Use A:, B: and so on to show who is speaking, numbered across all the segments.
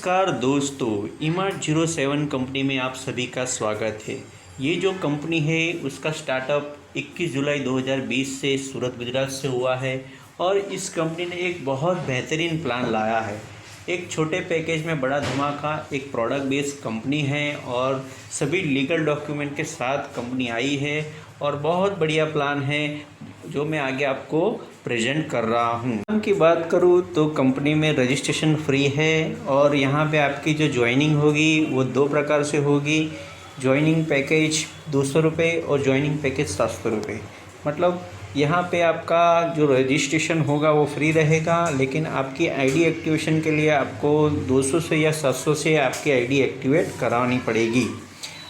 A: नमस्कार दोस्तों, इमार्ट07 कंपनी में आप सभी का स्वागत है। ये जो कंपनी है उसका स्टार्टअप 21 जुलाई 2020 से सूरत गुजरात से हुआ है और इस कंपनी ने एक बहुत बेहतरीन प्लान लाया है। एक छोटे पैकेज में बड़ा धमाका, एक प्रोडक्ट बेस्ड कंपनी है और सभी लीगल डॉक्यूमेंट के साथ कंपनी आई है और बहुत बढ़िया प्लान है जो मैं आगे आपको प्रेजेंट कर रहा हूँ। प्लान की बात करूँ तो कंपनी में रजिस्ट्रेशन फ्री है और यहाँ पे आपकी जो ज्वाइनिंग होगी वो दो प्रकार से होगी। ज्वाइनिंग पैकेज 200 रुपये और ज्वाइनिंग पैकेज 700 रुपये। मतलब यहाँ पे आपका जो रजिस्ट्रेशन होगा वो फ्री रहेगा, लेकिन आपकी आईडी एक्टिवेशन के लिए आपको 200 से या 700 से आपकी आईडी एक्टिवेट करानी पड़ेगी।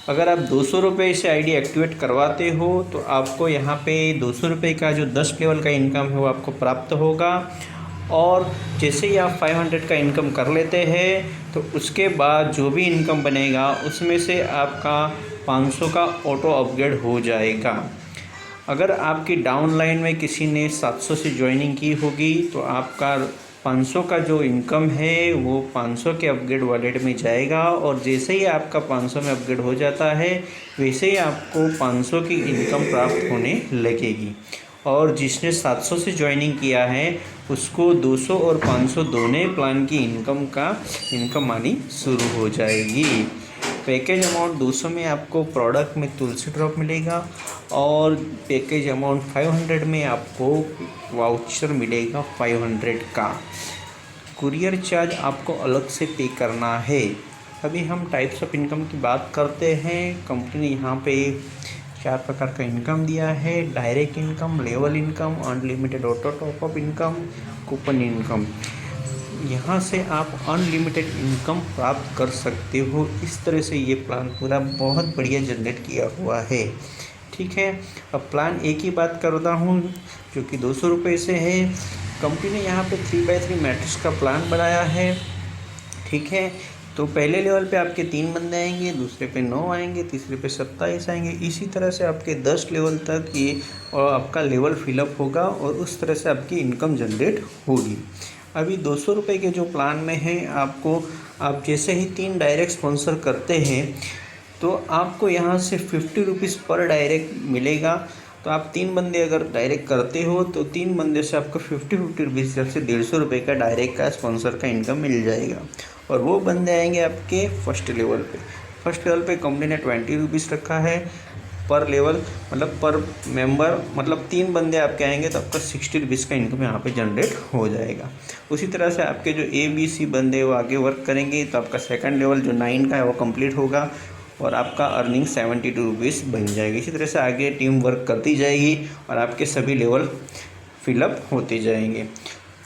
A: अगर आप 200 रुपये से आईडी एक्टिवेट करवाते हो तो आपको यहाँ पे 200 रुपये का जो 10 लेवल का इनकम है वो आपको प्राप्त होगा और जैसे ही आप 500 का इनकम कर लेते हैं तो उसके बाद जो भी इनकम बनेगा उसमें से आपका 500 का ऑटो अपग्रेड हो जाएगा। अगर आपकी डाउनलाइन में किसी ने 700 से ज्वाइनिंग की होगी तो आपका 500 का जो इनकम है वो 500 के अपग्रेड वॉलेट में जाएगा और जैसे ही आपका 500 में अपग्रेड हो जाता है वैसे ही आपको 500 की इनकम प्राप्त होने लगेगी। और जिसने 700 से ज्वाइनिंग किया है उसको 200 और 500 दोनों प्लान की इनकम आनी शुरू हो जाएगी। पैकेज अमाउंट 200 में आपको प्रोडक्ट में तुलसी ड्रॉप मिलेगा और पैकेज अमाउंट 500 में आपको वाउचर मिलेगा 500 का। कुरियर चार्ज आपको अलग से पे करना है। अभी हम टाइप्स ऑफ इनकम की बात करते हैं। कंपनी ने यहाँ पे 4 प्रकार का इनकम दिया है: direct income, level income, unlimited auto top up income, coupon income. यहाँ से आप अनलिमिटेड इनकम प्राप्त कर सकते हो। इस तरह से ये प्लान पूरा बहुत बढ़िया जनरेट किया हुआ है। ठीक है, अब प्लान ए की बात करता हूँ जो कि 200 रुपये से है। कंपनी ने यहाँ पे 3x3 मैट्रिक्स का प्लान बनाया है। ठीक है, तो पहले लेवल पे आपके 3 बंदे आएंगे, दूसरे पे 9 आएंगे, तीसरे पे 27 आएंगे। इसी तरह से आपके 10 लेवल तक ये और आपका लेवल फिलअप होगा और उस तरह से आपकी इनकम जनरेट होगी। अभी 200 रुपये के जो प्लान में है आप जैसे ही 3 डायरेक्ट स्पॉन्सर करते हैं तो आपको यहाँ से 50 रुपीज़ पर डायरेक्ट मिलेगा। तो आप 3 बंदे अगर डायरेक्ट करते हो तो 3 बंदे से आपको 50 रुपीज़ से 150 रुपये का डायरेक्ट का स्पॉन्सर का इनकम मिल जाएगा। और वो बंदे आएंगे आपके फर्स्ट लेवल पे कंपनी ने 20 रुपीज़ रखा है पर लेवल, मतलब पर मेंबर, मतलब 3 बंदे आपके आएंगे तो आपका 60 रुपीज़ का इनकम यहाँ पे जनरेट हो जाएगा। उसी तरह से आपके जो ABC बंदे वो आगे वर्क करेंगे तो आपका सेकंड लेवल जो 9 का है वो कंप्लीट होगा और आपका अर्निंग 72 रुपीज़ बन जाएगी। इसी तरह से आगे टीम वर्क करती जाएगी और आपके सभी लेवल फिलअप होते जाएंगे।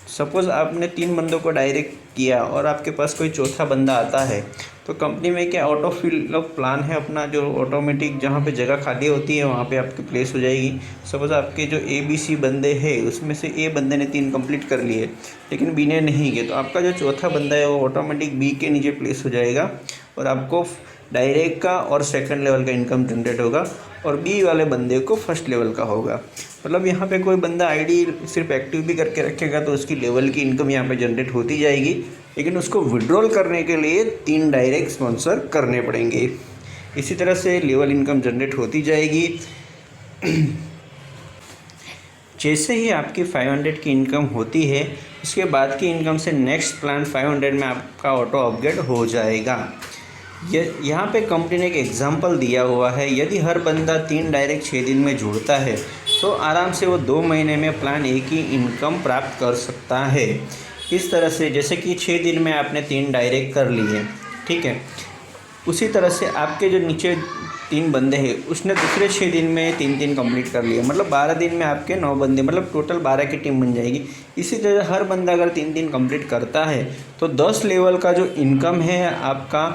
A: सपोज़ आपने 3 बंदों को डायरेक्ट किया और आपके पास कोई चौथा बंदा आता है तो कंपनी में क्या ऑटो फिलअप प्लान है अपना, जो ऑटोमेटिक जहाँ पे जगह खाली होती है वहाँ पे आपकी प्लेस हो जाएगी। सपोज़ आपके जो ABC बंदे हैं उसमें से A बंदे ने 3 कंप्लीट कर लिए लेकिन B ने नहीं किए तो आपका जो चौथा बंदा है वो ऑटोमेटिक B के नीचे प्लेस हो जाएगा और आपको डायरेक्ट का और सेकंड लेवल का इनकम जनरेट होगा और B वाले बंदे को फर्स्ट लेवल का होगा। मतलब यहाँ पे कोई बंदा आईडी सिर्फ एक्टिव भी करके रखेगा तो उसकी लेवल की इनकम यहाँ पे जनरेट होती जाएगी, लेकिन उसको विड्रॉल करने के लिए 3 डायरेक्ट स्पॉन्सर करने पड़ेंगे। इसी तरह से लेवल इनकम जनरेट होती जाएगी। जैसे ही आपकी 500 की इनकम होती है उसके बाद की इनकम से नेक्स्ट प्लान 500 में आपका ऑटो अपग्रेड हो जाएगा। यहाँ पे कंपनी ने एक एग्जांपल दिया हुआ है। यदि हर बंदा 3 डायरेक्ट 6 दिन में जुड़ता है तो आराम से वो 2 महीने में प्लान ए की इनकम प्राप्त कर सकता है। इस तरह से जैसे कि 6 दिन में आपने 3 डायरेक्ट कर लिए, ठीक है, उसी तरह से आपके जो नीचे 3 बंदे हैं उसने दूसरे 6 दिन में 3 कंप्लीट कर लिए, मतलब 12 दिन में आपके 9 बंदे, मतलब टोटल 12 की टीम बन जाएगी। इसी तरह हर बंदा अगर 3 कंप्लीट करता है तो 10 लेवल का जो इनकम है आपका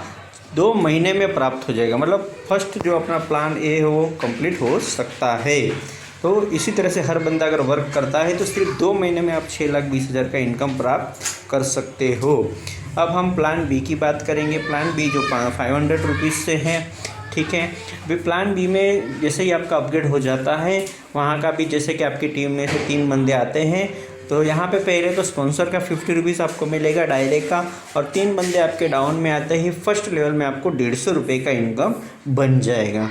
A: 2 महीने में प्राप्त हो जाएगा। मतलब फर्स्ट जो अपना प्लान ए है वो कंप्लीट हो सकता है। तो इसी तरह से हर बंदा अगर वर्क करता है तो सिर्फ 2 महीने में आप 6,20,000 का इनकम प्राप्त कर सकते हो। अब हम प्लान बी की बात करेंगे। प्लान बी जो 500 रुपीज़ से है, ठीक है। अभी प्लान बी में जैसे ही आपका अपग्रेड हो जाता है वहाँ का भी जैसे कि आपकी टीम में से 3 बंदे आते हैं तो यहाँ पे पहले तो स्पॉन्सर का 50 रुपीज़ आपको मिलेगा डायरेक्ट का, और 3 बंदे आपके डाउन में आते ही फर्स्ट लेवल में आपको 150 रुपये का इनकम बन जाएगा।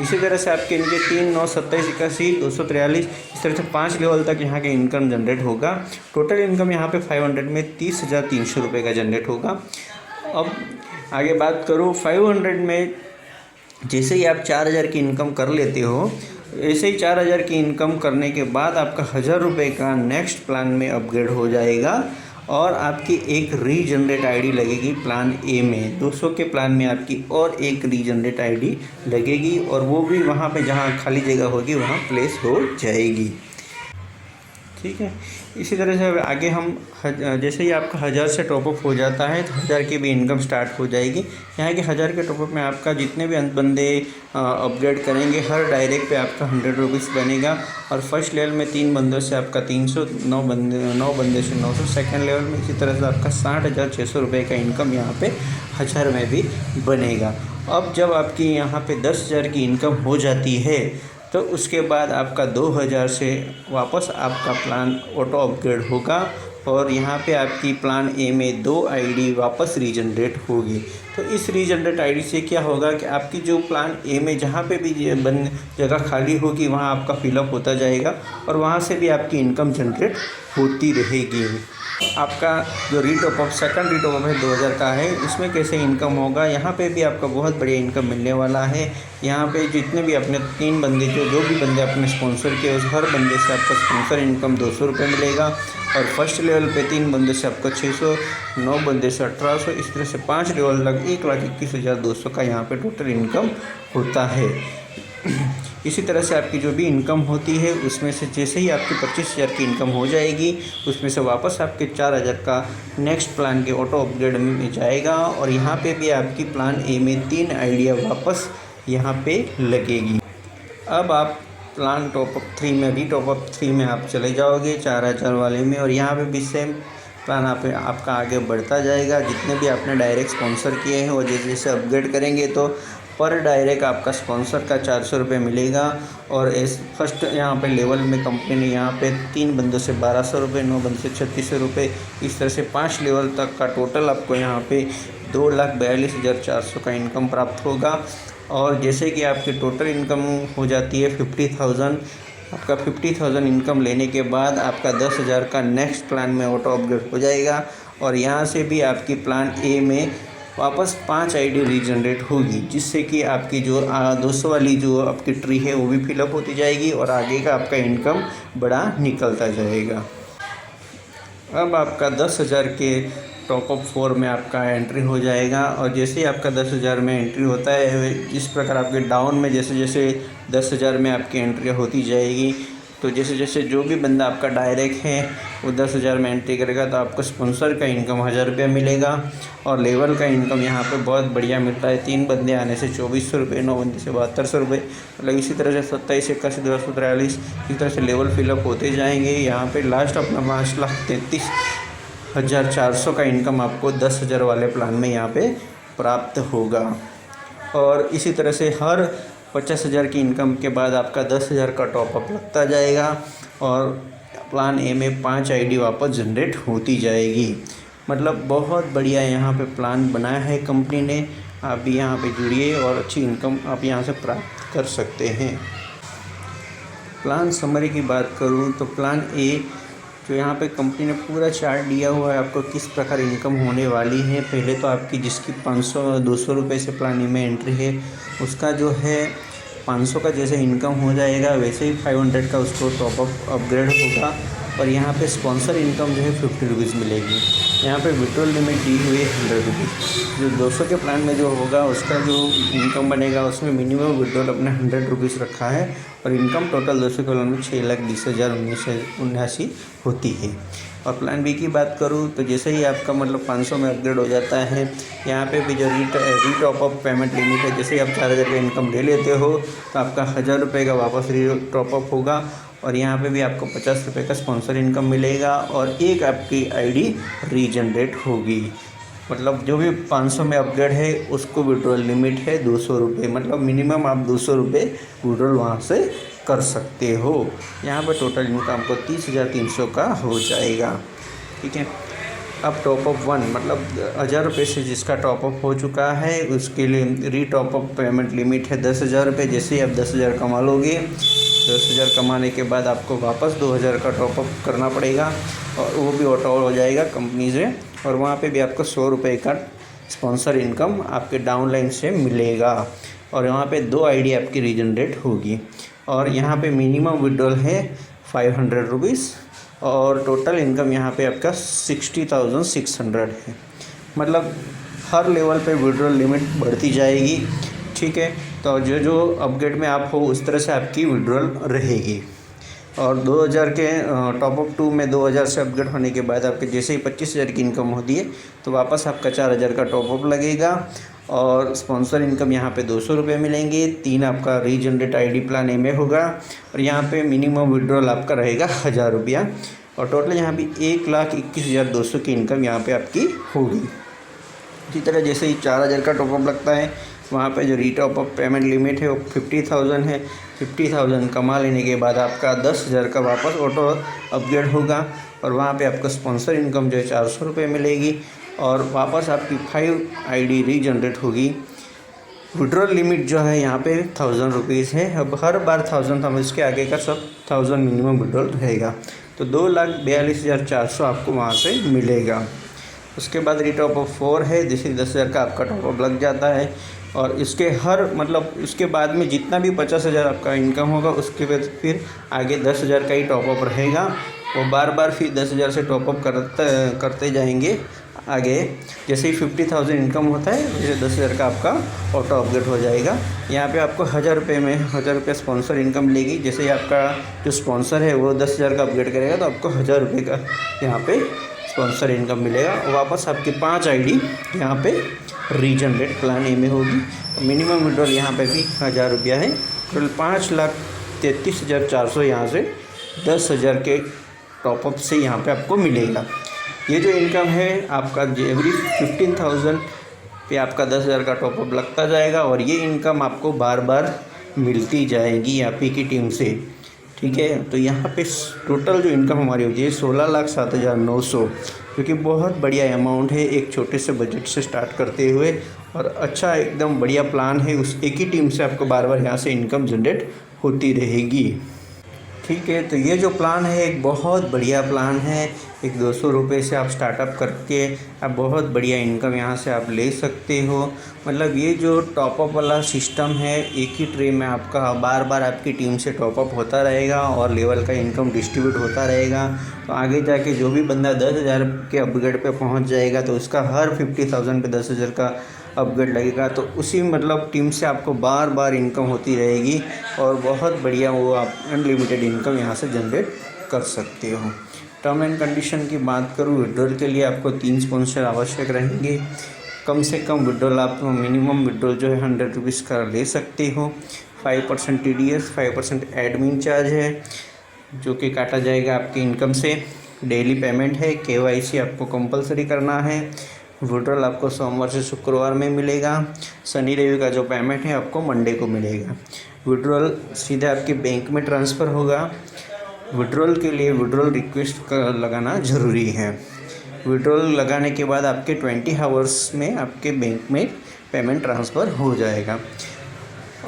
A: इसी तरह से आपके इनके 3, 9, 27, 81, 243 इस तरह से 5 लेवल तक यहाँ के इनकम जनरेट होगा। टोटल इनकम यहाँ पे 500 में 30,300 रुपये का जनरेट होगा। अब आगे बात करूँ 500 में जैसे ही आप 4,000 की इनकम कर लेते हो, ऐसे ही 4,000 की इनकम करने के बाद आपका 1,000 रुपये का नेक्स्ट प्लान में अपग्रेड हो जाएगा और आपकी एक रीजनरेट आईडी लगेगी प्लान ए में। 200 के प्लान में आपकी और एक रीजनरेट आईडी लगेगी और वो भी वहाँ पे जहाँ खाली जगह होगी वहाँ प्लेस हो जाएगी। ठीक है, इसी तरह से आगे हम जैसे ही आपका 1,000 से टॉपअप हो जाता है तो 1,000 की भी इनकम स्टार्ट हो जाएगी। यहाँ के 1,000 के टॉपअप में आपका जितने भी बंदे अपग्रेड करेंगे हर डायरेक्ट पे आपका 100 रुपीज़ बनेगा और फर्स्ट लेवल में 3 बंदों से आपका 300, 9 बंदे से 900, सेकेंड लेवल में इसी तरह से आपका 60,600 रुपये का इनकम यहाँ पे 1,000 में भी बनेगा। अब जब आपकी यहाँ पे 10,000 की इनकम हो जाती है तो उसके बाद आपका 2,000 से वापस आपका प्लान ऑटो अपग्रेड होगा और यहाँ पे आपकी प्लान ए में 2 आईडी वापस रीजनरेट होगी। तो इस रीजनरेट आईडी से क्या होगा कि आपकी जो प्लान ए में जहाँ पे भी जगह खाली होगी वहाँ आपका फिलअप होता जाएगा और वहाँ से भी आपकी इनकम जनरेट होती रहेगी। आपका जो रीटॉपअप सेकंड रीटॉपअप है 2,000 का है, उसमें कैसे इनकम होगा, यहाँ पे भी आपका बहुत बढ़िया इनकम मिलने वाला है। यहाँ पे जितने भी अपने 3 बंदे जो भी बंदे अपने स्पॉन्सर किए उस हर बंदे से आपका स्पॉन्सर इनकम 200 रुपये मिलेगा और फर्स्ट लेवल पे 3 बंदे से आपका 600, 9 बंदे से 1,800, इस तरह से 5 लेवल तक 1,21,200 का यहाँ पे टोटल इनकम होता है। इसी तरह से आपकी जो भी इनकम होती है उसमें से जैसे ही आपकी 25,000 की इनकम हो जाएगी उसमें से वापस आपके 4,000 का नेक्स्ट प्लान के ऑटो अपग्रेड में जाएगा और यहाँ पे भी आपकी प्लान ए में 3 आइडिया वापस यहाँ पे लगेगी। अब आप प्लान टॉपअप 3 में रीटॉपअप 3 में आप चले जाओगे 4,000 वाले में और यहाँ पे भी सेम प्लान आपका आगे बढ़ता जाएगा। जितने भी आपने डायरेक्ट स्पॉन्सर किए हैं वो जैसे जैसे अपग्रेड करेंगे तो पर डायरेक्ट आपका स्पॉन्सर का 400 रुपये मिलेगा और इस फर्स्ट यहाँ पे लेवल में कंपनी ने यहाँ पे 3 बंदों से 1,200 रुपये, 9 बंदों से 3,600 रुपये, इस तरह से 5 लेवल तक का टोटल आपको यहाँ पे 2,42,400 का इनकम प्राप्त होगा। और जैसे कि आपकी टोटल इनकम हो जाती है 50,000, आपका 50,000 इनकम लेने के बाद आपका 10,000 का नेक्स्ट प्लान में ऑटो अपग्रेड हो जाएगा और यहाँ से भी आपकी प्लान ए में वापस 5 आईडी रीजनरेट होगी, जिससे कि आपकी जो 200 वाली जो आपकी ट्री है वो भी फिलअप होती जाएगी और आगे का आपका इनकम बड़ा निकलता जाएगा। अब आपका 10,000 के टॉपअप 4 में आपका एंट्री हो जाएगा और जैसे ही आपका 10,000 में एंट्री होता है इस प्रकार आपके डाउन में जैसे जैसे 10,000 में आपकी एंट्री होती जाएगी तो जैसे जैसे जो भी बंदा आपका डायरेक्ट है वो 10,000 में एंट्री करेगा तो आपको स्पॉन्सर का इनकम 1,000 रुपये मिलेगा और लेवल का इनकम यहाँ पे बहुत बढ़िया मिलता है। 3 बंदे आने से 2,400 रुपये, 9 बंदे से 7,200 रुपये, मतलब इसी तरह से 27, 81, 243 इस तरह से लेवल फिलअप होते जाएंगे। यहाँ पे लास्ट अपना 5,33,400 का इनकम आपको 10,000 वाले प्लान में यहाँ पे प्राप्त होगा और इसी तरह से हर 50,000 की इनकम के बाद आपका 10,000 का टॉपअप लगता जाएगा और प्लान ए में 5 आईडी वापस जनरेट होती जाएगी। मतलब बहुत बढ़िया यहाँ पे प्लान बनाया है कंपनी ने। आप भी यहाँ पे जुड़िए और अच्छी इनकम आप यहाँ से प्राप्त कर सकते हैं। प्लान समरी की बात करूँ तो प्लान ए जो यहाँ पे कंपनी ने पूरा चार्ट दिया हुआ है आपको किस प्रकार इनकम होने वाली है। पहले तो आपकी जिसकी 500-200 रुपये से प्लान में एंट्री है उसका जो है 500 का जैसे इनकम हो जाएगा वैसे ही 500 का उसको टॉपअप अपग्रेड होगा और यहाँ पे स्पॉन्सर इनकम जो है 50 रुपीज़ मिलेगी। यहाँ पे विड्रॉल लिमिट दी हुई है 100 रुपीज़। जो 200 के प्लान में जो होगा उसका जो इनकम बनेगा उसमें मिनिमम विड्रॉल अपने 100 रुपीज़ रखा है और इनकम टोटल 200 के प्लान में 6,20,079 होती है। और प्लान बी की बात करूँ तो जैसे ही आपका मतलब 500 में अपग्रेड हो जाता है यहाँ पे भी जो रीटॉपअप पेमेंट लिमिट है, जैसे ही आप 4,000 का इनकम ले लेते हो तो आपका 1,000 रुपये का वापस रीटॉपअप होगा और यहाँ पे भी आपको 50 रुपये का स्पॉन्सर इनकम मिलेगा और एक आपकी आईडी रीजनरेट होगी। मतलब जो भी 500 में अपग्रेड है उसको विड्रॉल लिमिट है 200 रुपये, मतलब मिनिमम आप 200 रुपये विड्रॉल वहाँ से कर सकते हो। यहाँ पर टोटल इनकम आपको 30,300 का हो जाएगा। ठीक है, अब टॉपअप 1 मतलब 1000 रुपये से जिसका टॉपअप हो चुका है उसके लिए रीटॉपअप पेमेंट लिमिट है 10,000 रुपये। जैसे ही आप 10,000 कमा लोगे, 10,000 कमाने के बाद आपको वापस 2,000 का टॉपअप करना पड़ेगा और वो भी ऑटो हो जाएगा कंपनी से, और वहाँ पे भी आपको 100 रुपये का स्पॉन्सर इनकम आपके डाउनलाइन से मिलेगा। और यहाँ पे 2 आईडी आपकी रीजनरेट होगी। और यहाँ पे मिनिमम विड्रॉल है 500 रुपीज़ और टोटल इनकम यहाँ पे आपका 60,600 है। मतलब हर लेवल पे विड्रॉल लिमिट बढ़ती जाएगी। ठीक है, तो जो अपग्रेड में आप हो उस तरह से आपकी विड्रॉल रहेगी। और 2000 के टॉपअप 2 में 2000 से अपग्रेड होने के बाद आपके जैसे ही 25,000 की इनकम होती है तो वापस आपका 4,000 का टॉपअप लगेगा। और स्पॉन्सर इनकम यहाँ पे 200 रुपये मिलेंगे। 3 आपका रीजनरेट आईडी प्लान में होगा और यहाँ पे मिनिमम विड्रॉल आपका रहेगा 1000 रुपया। और टोटल यहाँ भी 1,21,200 की इनकम यहाँ पे आपकी होगी। इसी तरह जैसे ही 4,000 का टॉपअप लगता है वहाँ पे जो रीटॉपअप पेमेंट लिमिट है वो 50,000 है। 50,000 कमा लेने के बाद आपका 10,000 का वापस ऑटो अपग्रेड होगा और वहाँ पे आपको स्पॉन्सर इनकम जो है 400 रुपये मिलेगी और वापस आपकी 5 आईडी रीजनरेट होगी। विड्रॉल लिमिट जो है यहाँ पे 1,000 रुपीज़ है। अब हर बार 1,000 था, इसके आगे का सब 1,000 मिनिमम विड्रॉल रहेगा। तो 2,42,400 आपको वहाँ से मिलेगा। उसके बाद रीटॉपअप 4 है, जिससे 10,000 का आपका टॉपअप लग जाता है। और इसके हर मतलब उसके बाद में जितना भी 50,000 आपका इनकम होगा उसके बाद फिर आगे 10,000 का ही टॉपअप रहेगा। वो बार बार फिर 10,000 से टॉपअप करते जाएंगे आगे। जैसे ही 50,000 इनकम होता है वैसे 10,000 का आपका ऑटो अपग्रेड हो जाएगा। यहाँ पे आपको 1,000 रुपये में 1,000 रुपये स्पॉन्सर इनकम मिलेगी। जैसे ही आपका जो स्पॉन्सर है वो 10,000 का अपग्रेड करेगा तो आपको 1,000 रुपये का यहाँ पे स्पॉन्सर इनकम मिलेगा। वापस आपकी 5 आईडी यहाँ पे रीजनरेट प्लान ए में होगी। मिनिमम विड्रॉल यहाँ पे भी 1,000 रुपया है। टोटल 5,33,400 यहाँ से 10,000 के टॉपअप से यहाँ पे आपको मिलेगा। ये जो इनकम है आपका एवरी 15,000 पे आपका 10,000 का टॉपअप लगता जाएगा और ये इनकम आपको बार बार मिलती जाएगी आप ही की टीम से। ठीक है, तो यहाँ पे टोटल जो इनकम हमारी होती है 16,07,900, जो कि बहुत बढ़िया अमाउंट है एक छोटे से बजट से स्टार्ट करते हुए। और अच्छा एकदम बढ़िया प्लान है, उस एक ही टीम से आपको बार बार यहाँ से इनकम जनरेट होती रहेगी। ठीक है, तो ये जो प्लान है एक बहुत बढ़िया प्लान है। एक 200 रुपये से आप स्टार्टअप करके आप बहुत बढ़िया इनकम यहाँ से आप ले सकते हो। मतलब ये जो टॉपअप वाला सिस्टम है एक ही ट्रे में आपका बार बार आपकी टीम से टॉपअप होता रहेगा और लेवल का इनकम डिस्ट्रीब्यूट होता रहेगा। तो आगे जाके जो भी बंदा 10,000 के अपग्रेड पे पहुँच जाएगा तो उसका हर 50,000 पे 10,000 का अपग्रेड लगेगा। तो उसी मतलब टीम से आपको बार बार इनकम होती रहेगी और बहुत बढ़िया वो आप अनलिमिटेड इनकम यहाँ से जनरेट कर सकते हो। टर्म एंड कंडीशन की बात करूँ, विड्रॉल के लिए आपको 3 स्पॉन्सर आवश्यक रहेंगे। कम से कम विड्रॉल आप मिनिमम विड्रॉल जो है 100 रुपीज़ का ले सकते हो। 5% TDS 5% एडमिन चार्ज है जो कि काटा जाएगा आपकी इनकम से। डेली पेमेंट है। KYC आपको कंपलसरी करना है। विड्रॉल आपको सोमवार से शुक्रवार में मिलेगा। शनि रवि का जो पेमेंट है आपको मंडे को मिलेगा। विड्रॉल सीधे आपके बैंक में ट्रांसफ़र होगा। विड्रॉल के लिए विड्रॉल रिक्वेस्ट लगाना ज़रूरी है। विड्रॉल लगाने के बाद आपके 20 आवर्स में आपके बैंक में पेमेंट ट्रांसफ़र हो जाएगा।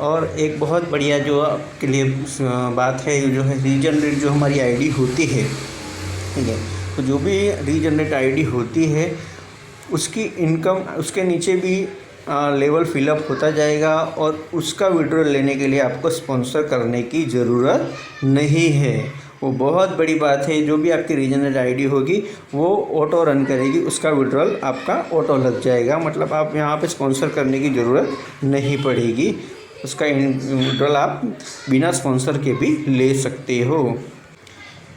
A: और एक बहुत बढ़िया जो आपके लिए बात है जो है रीजनरेट जो हमारी आईडी होती है, ठीक है, तो जो भी रीजनरेट आईडी होती है उसकी इनकम उसके नीचे भी लेवल फिलअप होता जाएगा और उसका विड्रॉल लेने के लिए आपको स्पॉन्सर करने की ज़रूरत नहीं है। वो बहुत बड़ी बात है। जो भी आपकी रीजनल आईडी होगी वो ऑटो रन करेगी, उसका विड्रॉल आपका ऑटो लग जाएगा। मतलब आप यहाँ पे स्पॉन्सर करने की ज़रूरत नहीं पड़ेगी। उसका विड्रॉल आप बिना स्पॉन्सर के भी ले सकते हो।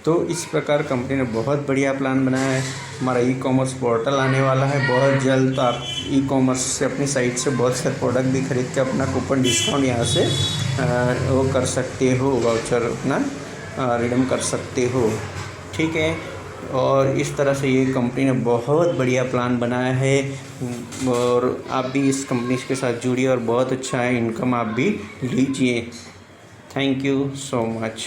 A: तो इस प्रकार कंपनी ने बहुत बढ़िया प्लान बनाया है। हमारा ई-कॉमर्स पोर्टल आने वाला है बहुत जल्द। तो आप ई-कॉमर्स से अपनी साइट से बहुत सारे प्रोडक्ट भी खरीद के अपना कूपन डिस्काउंट यहाँ से वो कर सकते हो, वाउचर अपना रिडीम कर सकते हो। ठीक है, और इस तरह से ये कंपनी ने बहुत बढ़िया प्लान बनाया है और आप भी इस कंपनी के साथ जुड़िए और बहुत अच्छा इनकम आप भी लीजिए। Thank you so much.